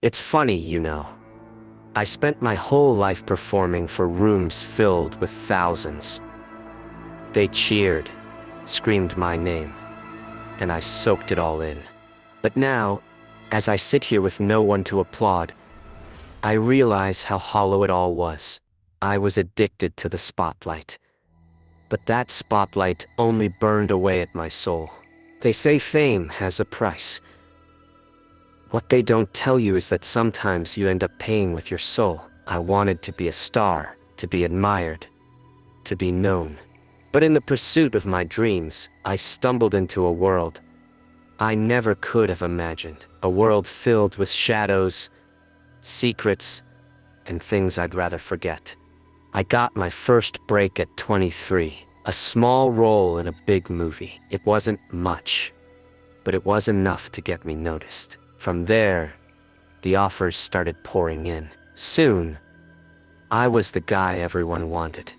It's funny, you know. I spent my whole life performing for rooms filled with thousands. They cheered, screamed my name, and I soaked it all in. But now, as I sit here with no one to applaud, I realize how hollow it all was. I was addicted to the spotlight. But that spotlight only burned away at my soul. They say fame has a price. What they don't tell you is that sometimes you end up paying with your soul. I wanted to be a star, to be admired, to be known. But in the pursuit of my dreams, I stumbled into a world I never could have imagined. A world filled with shadows, secrets, and things I'd rather forget. I got my first break at 23, a small role in a big movie. It wasn't much, but it was enough to get me noticed. From there, the offers started pouring in. Soon, I was the guy everyone wanted.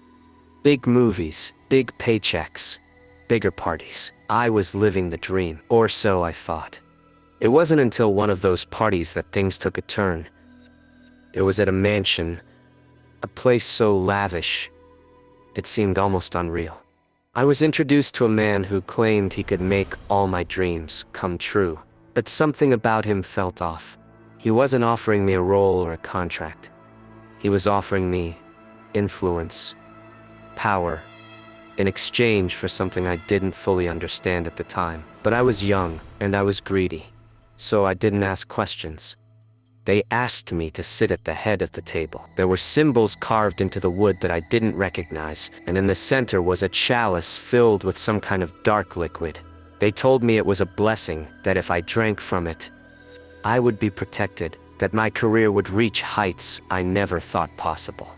Big movies, big paychecks, bigger parties. I was living the dream, or so I thought. It wasn't until one of those parties that things took a turn. It was at a mansion, a place so lavish, it seemed almost unreal. I was introduced to a man who claimed he could make all my dreams come true. But something about him felt off. He wasn't offering me a role or a contract. He was offering me influence, power, in exchange for something I didn't fully understand at the time. But I was young and I was greedy, so I didn't ask questions. They asked me to sit at the head of the table. There were symbols carved into the wood that I didn't recognize, and in the center was a chalice filled with some kind of dark liquid. They told me it was a blessing, that if I drank from it, I would be protected, that my career would reach heights I never thought possible.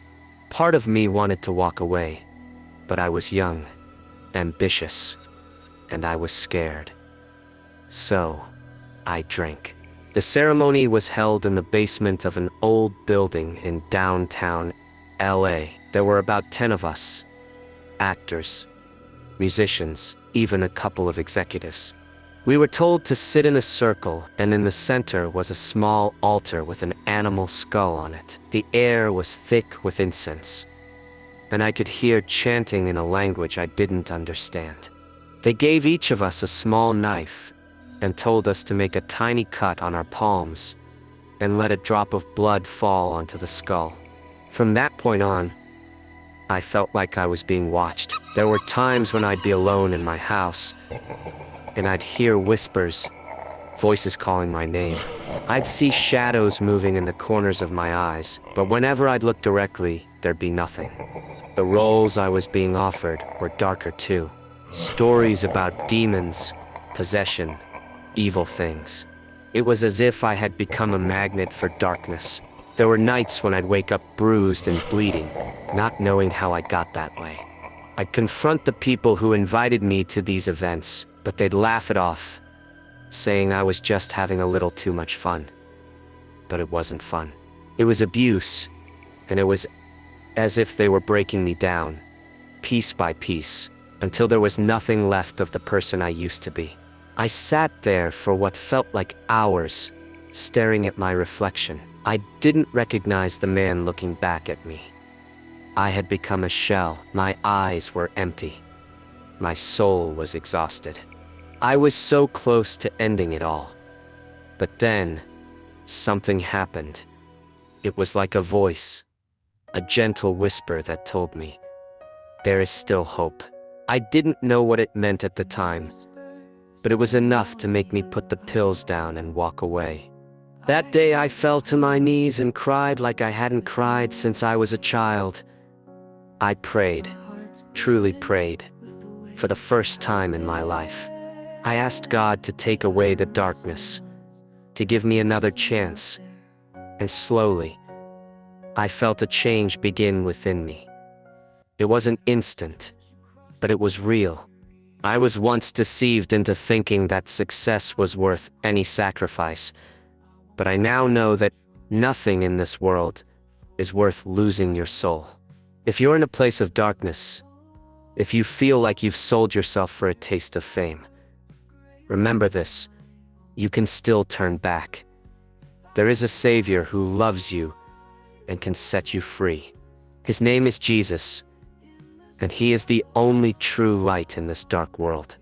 Part of me wanted to walk away, but I was young, ambitious, and I was scared. So, I drank. The ceremony was held in the basement of an old building in downtown LA. There were about 10 of us, actors, musicians, even a couple of executives. We were told to sit in a circle, and in the center was a small altar with an animal skull on it. The air was thick with incense, and I could hear chanting in a language I didn't understand. They gave each of us a small knife and told us to make a tiny cut on our palms and let a drop of blood fall onto the skull. From that point on, I felt like I was being watched. There were times when I'd be alone in my house, and I'd hear whispers, voices calling my name. I'd see shadows moving in the corners of my eyes, but whenever I'd look directly, there'd be nothing. The roles I was being offered were darker too. Stories about demons, possession, evil things. It was as if I had become a magnet for darkness. There were nights when I'd wake up bruised and bleeding, not knowing how I got that way. I'd confront the people who invited me to these events, but they'd laugh it off, saying I was just having a little too much fun. But it wasn't fun. It was abuse, and it was as if they were breaking me down, piece by piece, until there was nothing left of the person I used to be. I sat there for what felt like hours, staring at my reflection. I didn't recognize the man looking back at me. I had become a shell. My eyes were empty. My soul was exhausted. I was so close to ending it all. But then, something happened. It was like a voice, a gentle whisper that told me, there is still hope. I didn't know what it meant at the time, but it was enough to make me put the pills down and walk away. That day I fell to my knees and cried like I hadn't cried since I was a child. I prayed, truly prayed, for the first time in my life. I asked God to take away the darkness, to give me another chance, and slowly, I felt a change begin within me. It wasn't instant, but it was real. I was once deceived into thinking that success was worth any sacrifice, but I now know that nothing in this world is worth losing your soul. If you're in a place of darkness, if you feel like you've sold yourself for a taste of fame, remember this: you can still turn back. There is a Savior who loves you and can set you free. His name is Jesus, and He is the only true light in this dark world.